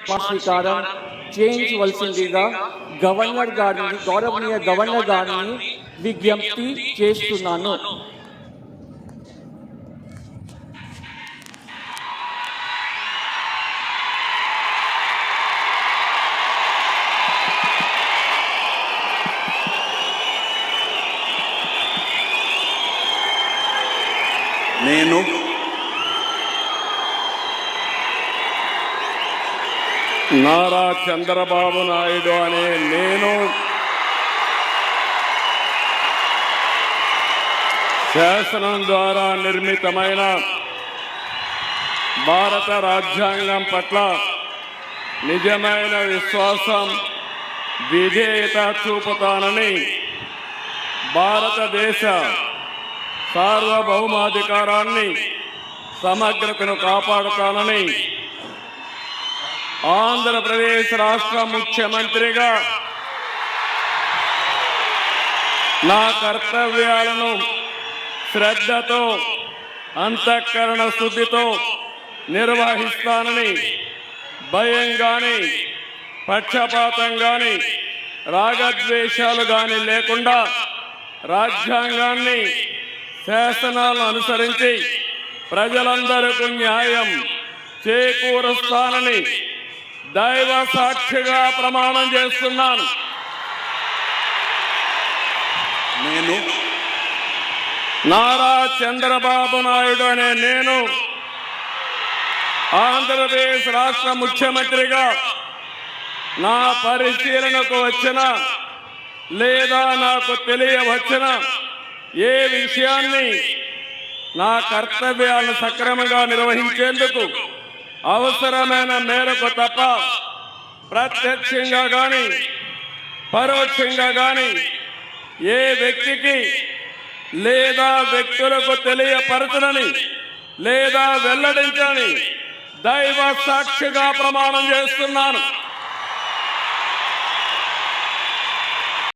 స్వీకారం చేయించవలసిందిగా గవర్నర్ గారిని గౌరవనీయ గవర్నర్ గారిని విజ్ఞప్తి చేస్తున్నాను. నేను నారా చంద్రబాబు నాయుడు అనే నేను శాసనం ద్వారా నిర్మితమైన భారత రాజ్యాంగం పట్ల నిజమైన విశ్వాసం విధేయత చూపుతానని, భారతదేశ సార్వభౌమాధికారాన్ని సమగ్రతను కాపాడుతానని, ఆంధ్రప్రదేశ్ రాష్ట్ర ముఖ్యమంత్రిగా నా కర్తవ్యాలను శ్రద్ధతో అంతఃకరణ శుద్ధితో నిర్వహిస్తానని, భయం గాని పక్షపాతం గాని రాగద్వేషాలు గాని లేకుండా రాజ్యాంగాన్ని శాసనాలను అనుసరించి ప్రజలందరికీ న్యాయం చేకూరుస్తానని దైవ సాక్షిగా ప్రమాణం చేస్తున్నాను. నేను నారా చంద్రబాబు నాయుడు అనే నేను ఆంధ్రప్రదేశ్ రాష్ట్ర ముఖ్యమంత్రిగా నా పరిశీలనకు వచ్చిన లేదా నాకు తెలియవచ్చిన ఏ విషయాన్ని నా కర్తవ్యాలను సక్రమంగా నిర్వహించేందుకు అవసరమైన మేరకు తప్ప ప్రత్యక్షంగా కానీ పరోక్షంగా కానీ ఏ వ్యక్తికి లేదా వ్యక్తులకు తెలియపరచనని లేదా వెల్లడించని దైవ సాక్షిగా ప్రమాణం చేస్తున్నాను.